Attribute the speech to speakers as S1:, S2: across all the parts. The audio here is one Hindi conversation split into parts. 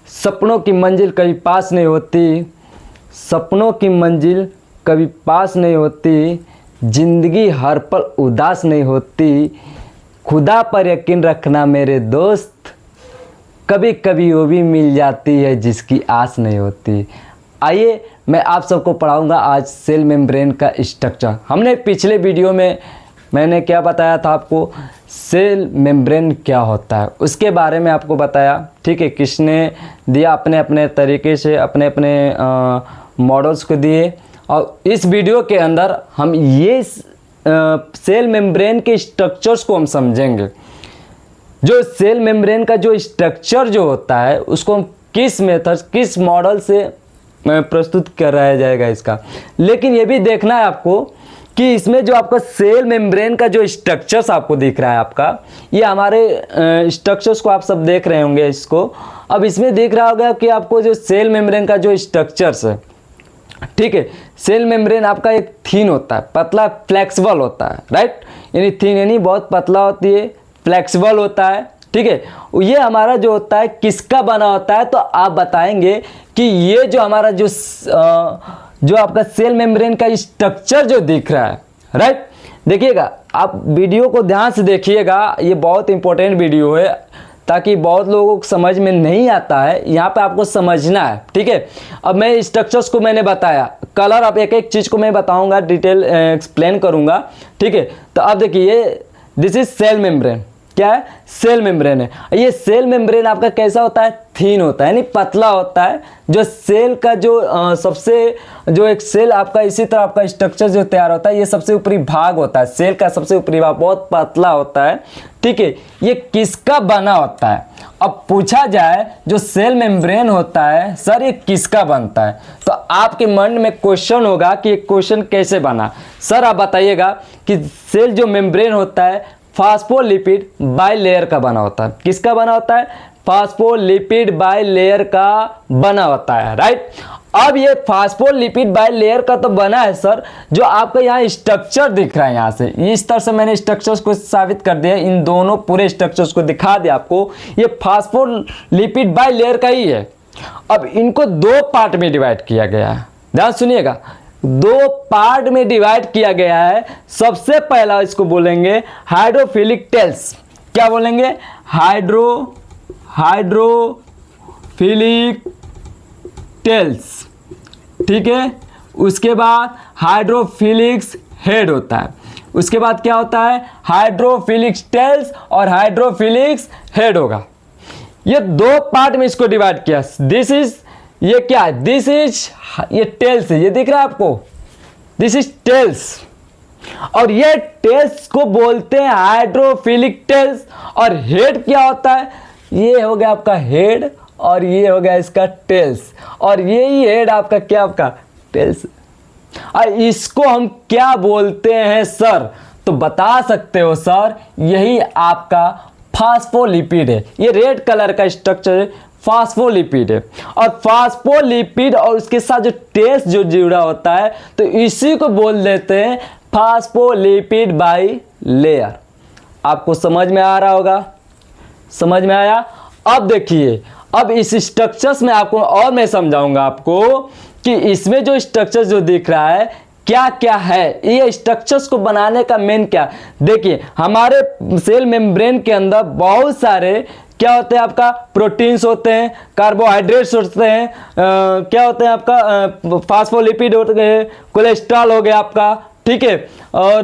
S1: सपनों की मंजिल कभी पास नहीं होती, सपनों की मंजिल कभी पास नहीं होती, ज़िंदगी हर पल उदास नहीं होती, खुदा पर यकीन रखना मेरे दोस्त, कभी कभी वो भी मिल जाती है जिसकी आस नहीं होती। आइए मैं आप सबको पढ़ाऊंगा आज सेल मेम्ब्रेन का स्ट्रक्चर। हमने पिछले वीडियो में मैंने क्या बताया था आपको, सेल मेम्ब्रेन क्या होता है उसके बारे में आपको बताया, ठीक है। किसने दिया, अपने अपने तरीके से अपने अपने मॉडल्स को दिए। और इस वीडियो के अंदर हम ये सेल मेम्ब्रेन के स्ट्रक्चर्स को हम समझेंगे। जो सेल मेम्ब्रेन का जो स्ट्रक्चर जो होता है उसको हम किस मेथड किस मॉडल से प्रस्तुत कराया जाएगा इसका। लेकिन ये भी देखना है आपको कि इसमें जो आपका सेल मेम्ब्रेन का जो स्ट्रक्चर्स आपको दिख रहा है आपका, ये हमारे स्ट्रक्चर्स को आप सब देख रहे होंगे इसको। अब इसमें दिख रहा होगा कि आपको जो सेल मेम्ब्रेन का जो स्ट्रक्चर्स है, ठीक है। सेल मेम्ब्रेन आपका एक थिन होता है, पतला फ्लेक्सिबल होता है, राइट। यानी थिन यानी बहुत पतला होती है, फ्लेक्सिबल होता है, ठीक है। ये हमारा जो होता है किसका बना होता है, तो आप बताएंगे कि ये जो हमारा जो आपका सेल मेम्ब्रेन का स्ट्रक्चर जो दिख रहा है, राइट। देखिएगा आप वीडियो को ध्यान से देखिएगा, ये बहुत इंपॉर्टेंट वीडियो है ताकि बहुत लोगों को समझ में नहीं आता है, यहाँ पे आपको समझना है, ठीक है। अब मैं स्ट्रक्चर्स को मैंने बताया, कलर अब एक एक चीज़ को मैं बताऊंगा, डिटेल एक्सप्लेन करूंगा, ठीक है। तो अब देखिए दिस इज सेल मेम्ब्रेन, क्या है, सेल मेम्ब्रेन है। ये सेल मेम्ब्रेन आपका कैसा होता है, थीन होता है यानी पतला होता है। जो सेल का जो सबसे जो एक सेल आपका इसी तरह आपका स्ट्रक्चर जो तैयार होता है, ये सबसे ऊपरी भाग होता है, सेल का सबसे ऊपरी भाग बहुत पतला होता है, ठीक है। ये किसका बना होता है। अब पूछा जाए जो सेल मेम्ब्रेन होता है सर ये किसका बनता है, तो आपके मन में क्वेश्चन होगा कि ये क्वेश्चन कैसे बना। सर आप बताइएगा कि सेल जो मेम्ब्रेन होता है फास्फोलिपिड बाइलेयर का बना होता है। किसका बना होता है, फास्फोलिपिड बाइलेयर का बना होता है, राइट। अब ये फास्फोलिपिड बाइलेयर का तो बना है सर, जो आपका यहाँ स्ट्रक्चर दिख रहा है यहाँ से, इस तरह से मैंने स्ट्रक्चर्स को साबित कर दिया, इन दोनों पूरे स्ट्रक्चर्स को दिखा दिया आपको। ये फास्फोलिपिड बाइलेयर का ही है। अब इनको दो पार्ट में डिवाइड किया गया है, ध्यान सुनिएगा, दो पार्ट में डिवाइड किया गया है। सबसे पहला इसको बोलेंगे हाइड्रोफिलिक टेल्स। क्या बोलेंगे, हाइड्रोफिलिक टेल्स, ठीक है। उसके बाद हाइड्रोफिलिक्स हेड होता है। उसके बाद क्या होता है, हाइड्रोफिलिक्स टेल्स और हाइड्रोफिलिक्स हेड होगा। ये दो पार्ट में इसको डिवाइड किया। दिस इज, ये क्या है, दिस इज, ये टेल्स है, ये दिख रहा है आपको, दिस इज टेल्स। और ये टेल्स को बोलते हैं हाइड्रोफिलिक टेल्स। और हेड क्या होता है, ये हो गया आपका हेड और ये हो गया इसका टेल्स, और ये ही हेड आपका क्या, आपका टेल्स। और इसको हम क्या बोलते हैं सर, तो बता सकते हो सर यही आपका फास्फोलिपिड है। ये रेड कलर का स्ट्रक्चर है, फास्फोलिपिड है। और फास्फोलिपिड और उसके साथ जो टेल्स जो जुड़ा होता है, तो इसी को बोल देते हैं फास्फोलिपिड बाइलेयर। आपको समझ में आ रहा होगा, समझ में आया। अब देखिए, अब इस स्ट्रक्चर्स में आपको और मैं समझाऊंगा आपको कि इसमें जो स्ट्रक्चर जो दिख रहा है क्या क्या है, ये स्ट्रक्चर्स को बनाने का मेन क्या। देखिए हमारे सेल मेम्ब्रेन के अंदर बहुत सारे क्या होते हैं, आपका प्रोटीन्स होते हैं, कार्बोहाइड्रेट्स होते हैं, क्या होते हैं आपका फास्फोलिपिड होते हैं, कोलेस्ट्रॉल हो गया आपका, ठीक है, और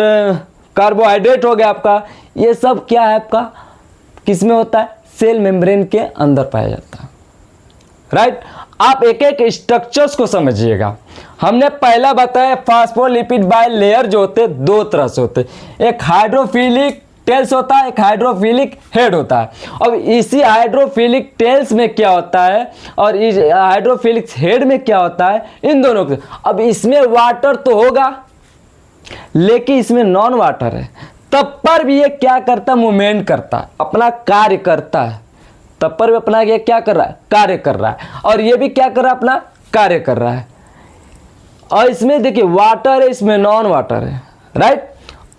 S1: कार्बोहाइड्रेट हो गया आपका। ये सब क्या है आपका, किस में होता है, सेल मेम्ब्रेन के अंदर पाया जाता है, राइट। आप एक एक स्ट्रक्चर्स को समझिएगा। हमने पहला बताया फास्फोलिपिड बाइलेयर जो होते हैं दो तरह से होते हैं, एक हाइड्रोफिलिक टेल्स होता है, एक हाइड्रोफिलिक हेड होता है। अब इसी हाइड्रोफिलिक टेल्स में क्या होता है और इस हाइड्रोफिलिक हेड में क्या होता है, इन दोनों के। अब इसमें वाटर तो होगा लेकिन इसमें नॉन वाटर है, तब पर भी ये क्या करता है, मूवमेंट करता है, अपना कार्य करता है। तब पर भी अपना ये क्या कर रहा है, कार्य कर रहा है। और ये भी क्या कर रहा है, अपना कार्य कर रहा है। और इसमें देखिए वाटर है, इसमें नॉन वाटर है, राइट।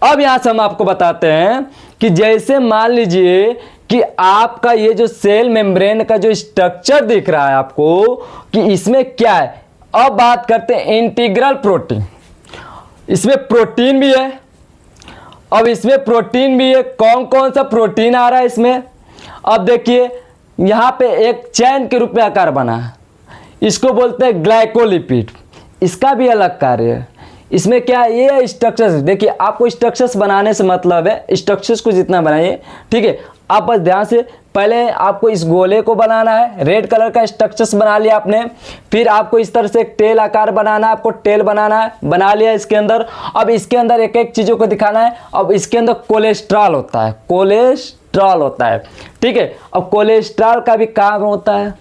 S1: अब यहां से हम आपको बताते हैं कि जैसे मान लीजिए कि आपका ये जो सेल मेम्ब्रेन का जो स्ट्रक्चर दिख रहा है आपको कि इसमें क्या है। अब बात करते हैं इंटीग्रल प्रोटीन। इसमें प्रोटीन भी है। अब इसमें प्रोटीन भी है, कौन कौन सा प्रोटीन आ रहा है इसमें। अब देखिए यहाँ पे एक चैन के रूप में आकार बना है, इसको बोलते हैं ग्लाइकोलिपिड। इसका भी अलग कार्य है। इसमें क्या है, ये स्ट्रक्चर्स, देखिए आपको स्ट्रक्चर्स बनाने से मतलब है, स्ट्रक्चर्स को जितना बनाइए, ठीक है। आप बस ध्यान से, पहले आपको इस गोले को बनाना है, रेड कलर का स्ट्रक्चर्स बना लिया आपने। फिर आपको इस तरह से एक टेल आकार बनाना है, आपको टेल बनाना है, बना लिया इसके अंदर। अब इसके अंदर एक एक चीज़ों को दिखाना है। अब इसके अंदर कोलेस्ट्रॉल होता है, कोलेस्ट्रॉल होता है, ठीक है। अब कोलेस्ट्रॉल का भी काम होता है।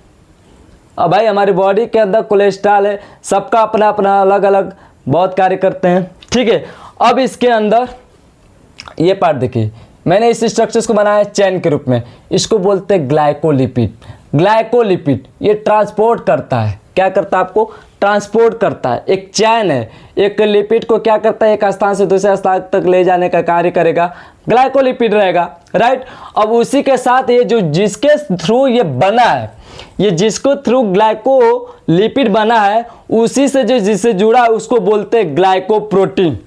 S1: अब भाई हमारी बॉडी के अंदर कोलेस्ट्रॉल है, सबका अपना अपना अलग अलग बहुत कार्य करते हैं, ठीक है। अब इसके अंदर ये पार्ट देखिए, मैंने इस स्ट्रक्चर्स को बनाया चैन के रूप में, इसको बोलते हैं ग्लाइकोलिपिड। ग्लाइकोलिपिड ये ट्रांसपोर्ट करता है, क्या करता है, आपको ट्रांसपोर्ट करता है। एक चैन है, एक लिपिड को क्या करता है, एक स्थान से दूसरे स्थान तक ले जाने का कार्य करेगा, ग्लाइकोलिपिड रहेगा, राइट। अब उसी के साथ ये जो जिसके थ्रू ये बना है, ये जिसको थ्रू ग्लाइकोलिपिड बना है, उसी से जो जिससे जुड़ा है उसको बोलते हैं ग्लाइकोप्रोटीन।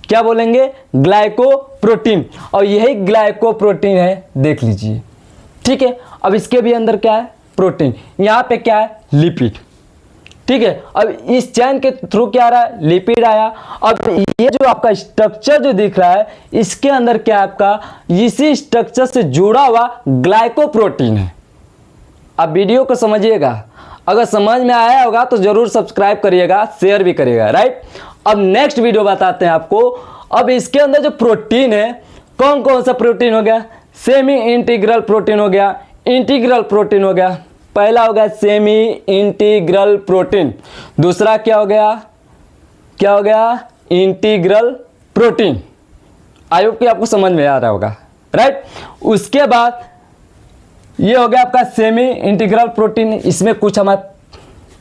S1: क्या बोलेंगे, ग्लाइकोप्रोटीन। और यही ग्लाइकोप्रोटीन है, देख लीजिए, ठीक है। अब इसके भी अंदर क्या है, प्रोटीन। यहाँ पे क्या है, लिपिड, ठीक है। अब इस चैन के थ्रू क्या आ रहा है, लिपिड आया। अब ये जो आपका स्ट्रक्चर जो दिख रहा है, इसके अंदर क्या है, आपका इसी स्ट्रक्चर से जुड़ा हुआ ग्लाइकोप्रोटीन है। अब वीडियो को समझिएगा, अगर समझ में आया होगा तो जरूर सब्सक्राइब करिएगा, शेयर भी करिएगा, राइट। अब नेक्स्ट वीडियो बताते हैं आपको। अब इसके अंदर जो प्रोटीन है, कौन कौन सा प्रोटीन हो गया, सेमी इंटीग्रल प्रोटीन हो गया, इंटीग्रल प्रोटीन हो गया। पहला हो गया सेमी इंटीग्रल प्रोटीन, दूसरा क्या हो गया, क्या हो गया, इंटीग्रल प्रोटीन। आई होप कि आपको समझ में आ रहा होगा, राइट। उसके बाद ये हो गया आपका सेमी इंटीग्रल प्रोटीन, इसमें कुछ हमारे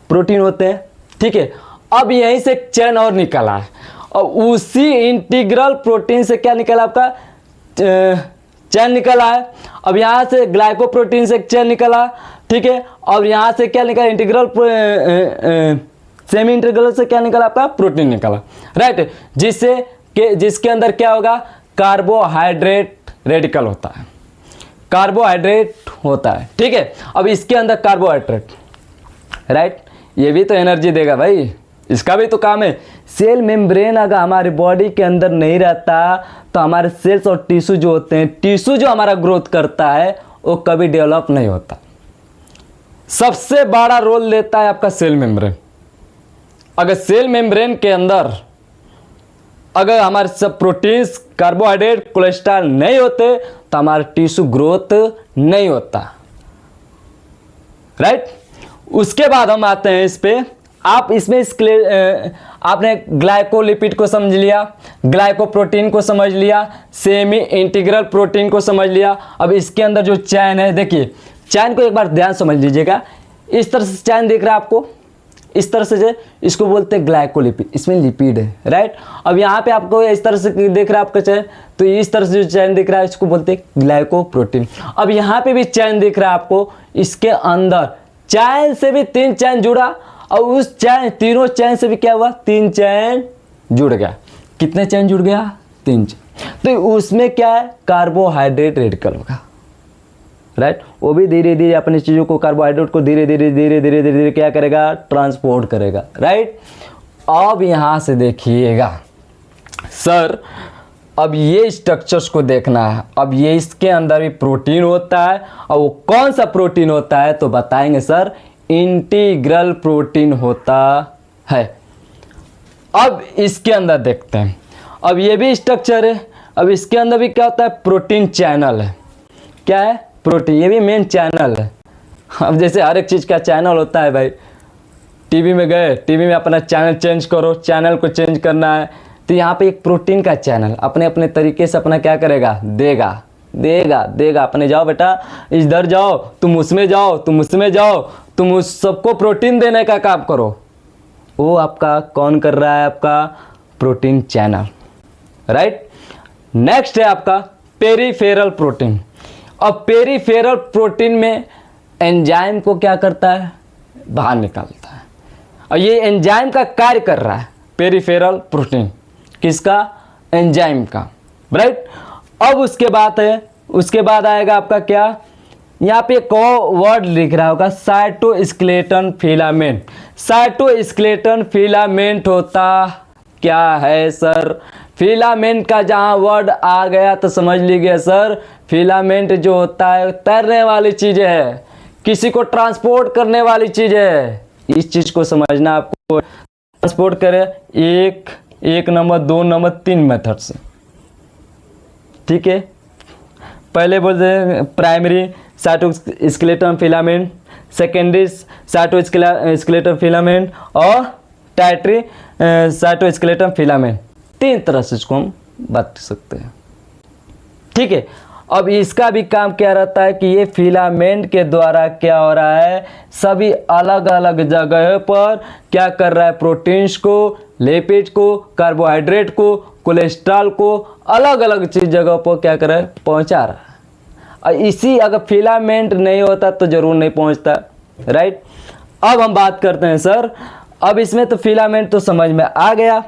S1: प्रोटीन होते हैं, ठीक है। अब यहीं से एक चैन और निकला है, और उसी इंटीग्रल प्रोटीन से क्या निकला, आपका चैन निकला है। अब यहाँ से ग्लाइकोप्रोटीन से एक चैन निकला, ठीक है। अब यहाँ से क्या निकला, इंटीग्रल सेमी इंटीग्रल से क्या निकला, आपका प्रोटीन निकला, राइट। जिसके अंदर क्या होगा, कार्बोहाइड्रेट रेडिकल होता है, कार्बोहाइड्रेट होता है, ठीक है। अब इसके अंदर कार्बोहाइड्रेट, राइट, ये भी तो एनर्जी देगा भाई, इसका भी तो काम है। सेल मेम्ब्रेन अगर हमारे बॉडी के अंदर नहीं रहता तो हमारे सेल्स और टिश्यू जो होते हैं, टिश्यू जो हमारा ग्रोथ करता है वो कभी डेवलप नहीं होता। सबसे बड़ा रोल लेता है आपका सेल मेम्ब्रेन। अगर सेल मेम्ब्रेन के अंदर अगर हमारे सब प्रोटीन्स, कार्बोहाइड्रेट, कोलेस्ट्रॉल नहीं होते तो हमारा टिश्यू ग्रोथ नहीं होता, राइट। उसके बाद हम आते हैं इस पे, आप इसमें आपने ग्लाइकोलिपिड को समझ लिया, ग्लाइकोप्रोटीन को समझ लिया, सेमी इंटीग्रल प्रोटीन को समझ लिया। अब इसके अंदर जो चैन है, देखिए चैन को एक बार ध्यान समझ लीजिएगा। इस तरह से चैन दिख रहा है आपको, इस तरह से, इसको बोलते हैं ग्लाइकोलिपिड, इसमें लिपिड है, राइट। अब यहाँ पे आपको इस तरह से दिख रहा है आपका चैन, तो इस तरह से जो चैन दिख रहा है इसको बोलते हैं ग्लाइकोप्रोटीन। अब यहाँ पे भी चैन दिख रहा है आपको, इसके अंदर चैन से भी 3 चैन जुड़ा, और उस चैन, तीनों चैन से भी क्या हुआ, 3 चैन जुड़ गया। कितने चैन जुड़ गया, 3 चैन। तो उसमें क्या है, कार्बोहाइड्रेट रेडिकल होगा, राइट। वो भी धीरे धीरे अपनी चीज़ों को, कार्बोहाइड्रेट को धीरे धीरे क्या करेगा, ट्रांसपोर्ट करेगा, राइट। अब यहाँ से देखिएगा सर, अब ये स्ट्रक्चर्स को देखना है। अब ये इसके अंदर भी प्रोटीन होता है, और वो कौन सा प्रोटीन होता है तो बताएंगे सर, इंटीग्रल प्रोटीन होता है। अब इसके अंदर देखते हैं, अब ये भी स्ट्रक्चर है। अब इसके अंदर भी क्या होता है, प्रोटीन चैनल है। क्या है, प्रोटीन, ये भी मेन चैनल है। अब जैसे हर एक चीज़ का चैनल होता है भाई, टीवी में गए, टीवी में अपना चैनल चेंज करो, चैनल को चेंज करना है, तो यहाँ पे एक प्रोटीन का चैनल अपने अपने तरीके से अपना क्या करेगा, देगा देगा देगा। अपने जाओ बेटा, इधर जाओ, तुम उसमें जाओ, तुम उसमें जाओ, तुम उस सबको प्रोटीन देने का काम करो। वो आपका कौन कर रहा है, आपका प्रोटीन चैनल, राइट। नेक्स्ट है आपका पेरीफेरल प्रोटीन। अब पेरिफेरल प्रोटीन में एंजाइम को क्या करता है, बाहर निकालता है, और ये एंजाइम का कार्य कर रहा है पेरिफेरल प्रोटीन, किसका, एंजाइम का, राइट। अब उसके बाद आएगा आपका क्या, यहाँ पे एक और वर्ड लिख रहा होगा, साइटोस्केलेटन फिलामेंट। साइटोस्केलेटन फिलामेंट होता क्या है सर? फिलामेंट का जहाँ वर्ड आ गया तो समझ लीजिए सर, फिलामेंट जो होता है तैरने वाली चीज़ है, किसी को ट्रांसपोर्ट करने वाली चीज़ है। इस चीज़ को समझना आपको, ट्रांसपोर्ट करे एक नंबर, 2 नंबर, 3 मेथड से, ठीक है। पहले बोलते हैं primary cytoskeleton filament, secondary cytoskeleton filament और टर्शियरी साइटोस्केलेटन फिलामेंट। 3 तरह से इसको हम बात सकते हैं, ठीक है। अब इसका भी काम क्या रहता है कि ये फिलामेंट के द्वारा क्या हो रहा है, सभी अलग अलग जगह पर क्या कर रहा है, प्रोटीन्स को, लिपिड को, कार्बोहाइड्रेट को, कोलेस्ट्रॉल को अलग अलग चीज जगह पर क्या कर रहा है, पहुंचा रहा है। और इसी अगर फिलामेंट नहीं होता तो जरूर नहीं पहुंचता, राइट। अब हम बात करते हैं सर, अब इसमें तो फिलामेंट तो समझ में आ गया,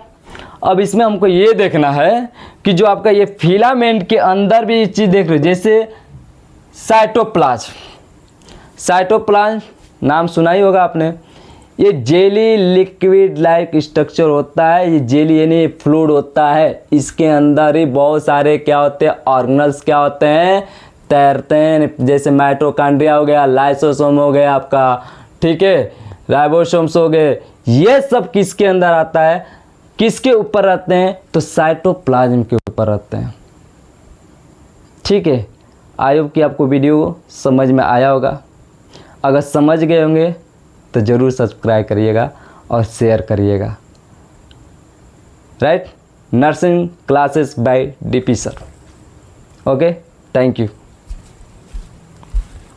S1: अब इसमें हमको ये देखना है कि जो आपका ये फिलामेंट के अंदर भी चीज़ देख लो, जैसे साइटोप्लाज्म। साइटोप्लाज्म नाम सुना ही होगा आपने, ये जेली लिक्विड लाइक स्ट्रक्चर होता है, ये जेली यानी फ्लूइड होता है, इसके अंदर ही बहुत सारे क्या होते हैं, ऑर्गेनल्स क्या होते हैं, तैरते हैं, जैसे माइटोकॉन्ड्रिया हो गया, लाइसोसोम हो गया आपका, ठीक है, राइबोसोम्स हो गए, ये सब किसके अंदर आता है, किसके ऊपर रहते हैं, तो साइटोप्लाज्म के ऊपर रहते हैं, ठीक है। आई होप कि आपको वीडियो समझ में आया होगा, अगर समझ गए होंगे तो ज़रूर सब्सक्राइब करिएगा और शेयर करिएगा, right. Nursing classes bye DP sir, okay, thank you.